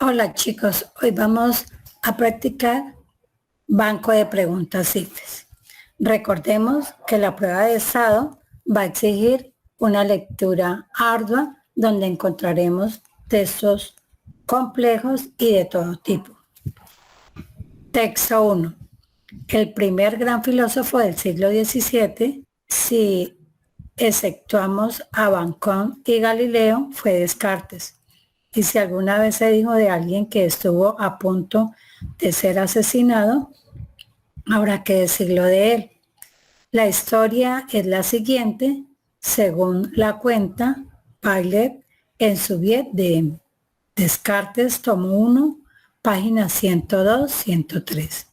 Hola chicos, hoy vamos a practicar banco de preguntas simples. Recordemos que la prueba de estado va a exigir una lectura ardua donde encontraremos textos complejos y de todo tipo. Texto 1. El primer gran filósofo del siglo XVII, si exceptuamos a Bacon y Galileo, fue Descartes. Y si alguna vez se dijo de alguien que estuvo a punto de ser asesinado, habrá que decirlo de él. La historia es la siguiente, según la cuenta Pilot en su Viet de Descartes, tomo 1, páginas 102-103.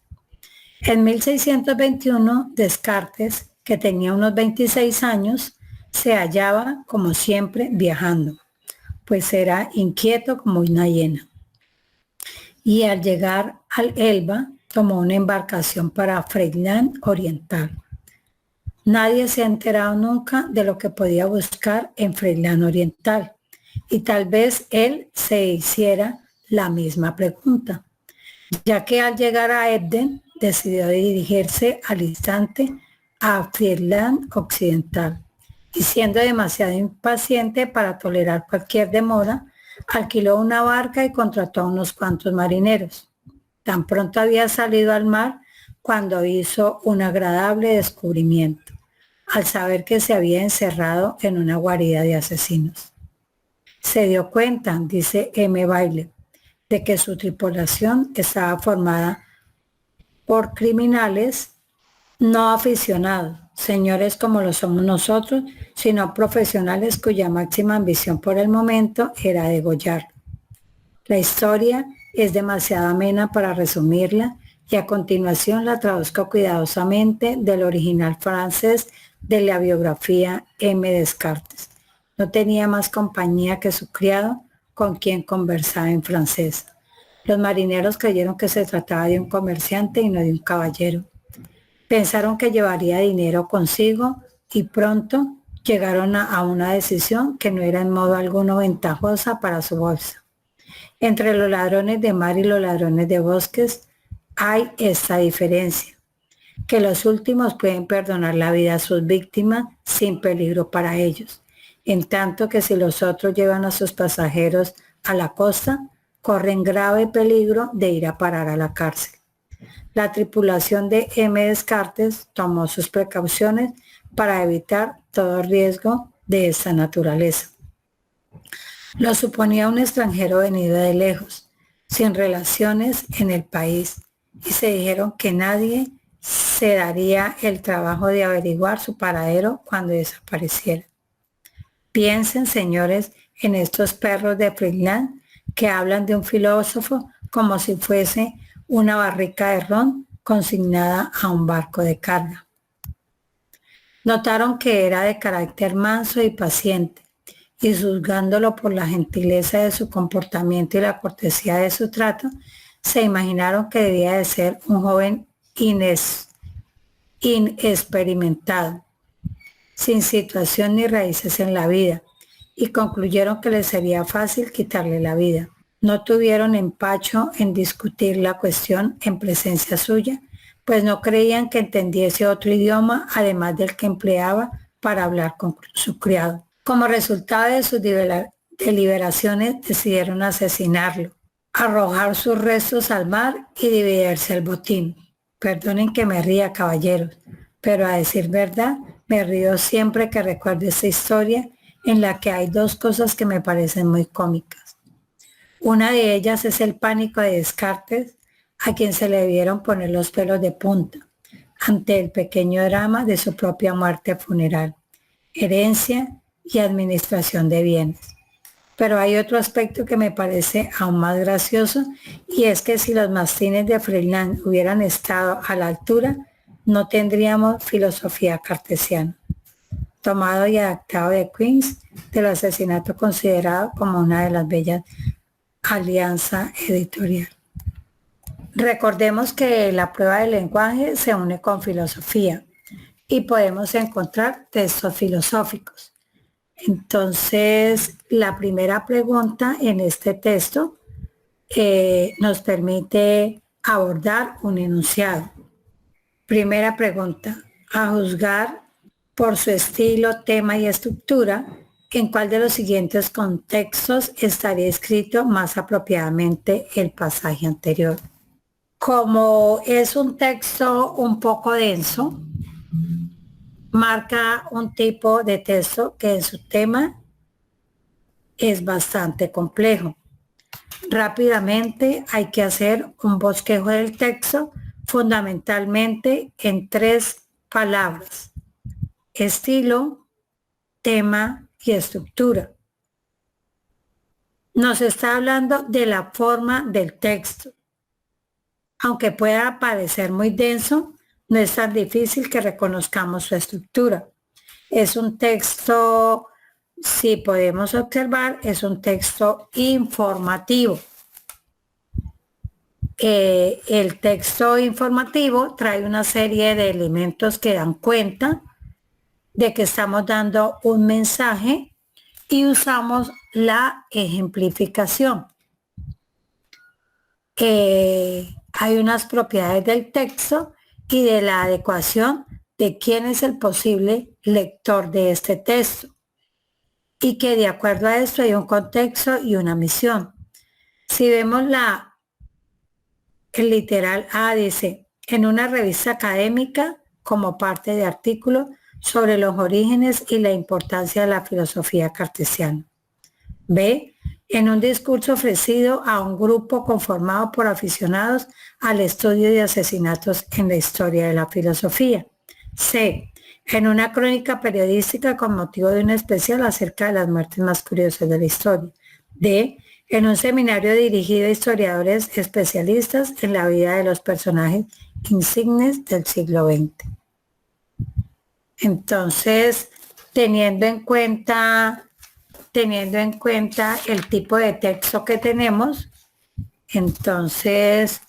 En 1621, Descartes, que tenía unos 26 años, se hallaba, como siempre, viajando, pues era inquieto como una hiena. Y al llegar al Elba, tomó una embarcación para Friedland Oriental. Nadie se ha enterado nunca de lo que podía buscar en Friedland Oriental, y tal vez él se hiciera la misma pregunta, ya que al llegar a Ebden decidió dirigirse al instante a Friedland Occidental, y siendo demasiado impaciente para tolerar cualquier demora, alquiló una barca y contrató a unos cuantos marineros. Tan pronto había salido al mar cuando hizo un agradable descubrimiento, al saber que se había encerrado en una guarida de asesinos. Se dio cuenta, dice M. Bailey, de que su tripulación estaba formada por criminales no aficionados, señores como lo somos nosotros, sino profesionales cuya máxima ambición por el momento era degollarlo. La historia es demasiado amena para resumirla y a continuación la traduzco cuidadosamente del original francés de la biografía M. Descartes. No tenía más compañía que su criado, con quien conversaba en francés. Los marineros creyeron que se trataba de un comerciante y no de un caballero. Pensaron que llevaría dinero consigo y pronto llegaron a una decisión que no era en modo alguno ventajosa para su bolsa. Entre los ladrones de mar y los ladrones de bosques hay esta diferencia, que los últimos pueden perdonar la vida a sus víctimas sin peligro para ellos, en tanto que si los otros llevan a sus pasajeros a la costa, corren grave peligro de ir a parar a la cárcel. La tripulación de M. Descartes tomó sus precauciones para evitar todo riesgo de esta naturaleza. Lo suponía un extranjero venido de lejos, sin relaciones en el país, y se dijeron que nadie se daría el trabajo de averiguar su paradero cuando desapareciera. Piensen, señores, en estos perros de Friedland que hablan de un filósofo como si fuese una barrica de ron consignada a un barco de carga. Notaron que era de carácter manso y paciente, y juzgándolo por la gentileza de su comportamiento y la cortesía de su trato, se imaginaron que debía de ser un joven inexperimentado, sin situación ni raíces en la vida, y concluyeron que les sería fácil quitarle la vida. No tuvieron empacho en discutir la cuestión en presencia suya, pues no creían que entendiese otro idioma además del que empleaba para hablar con su criado. Como resultado de sus deliberaciones decidieron asesinarlo, arrojar sus restos al mar y dividirse el botín. Perdonen que me ría, caballeros, pero a decir verdad, me río siempre que recuerdo esta historia en la que hay dos cosas que me parecen muy cómicas. Una de ellas es el pánico de Descartes, a quien se le vieron poner los pelos de punta ante el pequeño drama de su propia muerte funeral, herencia y administración de bienes. Pero hay otro aspecto que me parece aún más gracioso, y es que si los mastines de Friedland hubieran estado a la altura, no tendríamos filosofía cartesiana. Tomado y adaptado de Queens, del asesinato considerado como una de las bellas alianza editorial. Recordemos que la prueba del lenguaje se une con filosofía y podemos encontrar textos filosóficos. Entonces, la primera pregunta en este texto nos permite abordar un enunciado. Primera pregunta, a juzgar por su estilo, tema y estructura, ¿en cuál de los siguientes contextos estaría escrito más apropiadamente el pasaje anterior? Como es un texto un poco denso, marca un tipo de texto que en su tema es bastante complejo. Rápidamente hay que hacer un bosquejo del texto fundamentalmente en 3 palabras: estilo, tema y estructura. Nos está hablando de la forma del texto. Aunque pueda parecer muy denso, no es tan difícil que reconozcamos su estructura. Es un texto, si podemos observar, es un texto informativo. El texto informativo trae una serie de elementos que dan cuenta de que estamos dando un mensaje y usamos la ejemplificación. Hay unas propiedades del texto y de la adecuación de quién es el posible lector de este texto, y que de acuerdo a esto hay un contexto y una misión. Si vemos el literal A, dice, en una revista académica como parte de artículo sobre los orígenes y la importancia de la filosofía cartesiana. B, en un discurso ofrecido a un grupo conformado por aficionados al estudio de asesinatos en la historia de la filosofía. C, en una crónica periodística con motivo de un especial acerca de las muertes más curiosas de la historia. D, en un seminario dirigido a historiadores especialistas en la vida de los personajes insignes del siglo XX. Entonces, teniendo en cuenta el tipo de texto que tenemos, entonces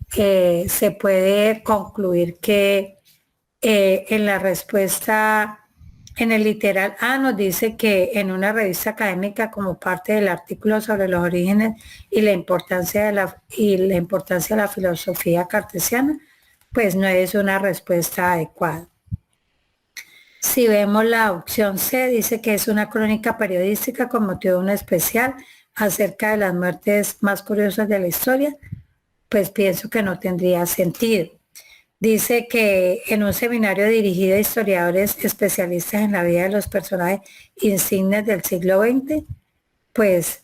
se puede concluir que en la respuesta, en el literal A nos dice que en una revista académica como parte del artículo sobre los orígenes y la importancia de la filosofía cartesiana, pues no es una respuesta adecuada. Si vemos la opción C, dice que es una crónica periodística con motivo de un especial acerca de las muertes más curiosas de la historia, pues pienso que no tendría sentido. Dice que en un seminario dirigido a historiadores especialistas en la vida de los personajes insignes del siglo XX, pues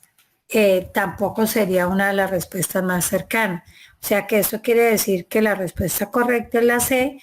tampoco sería una de las respuestas más cercanas. O sea que eso quiere decir que la respuesta correcta es la C,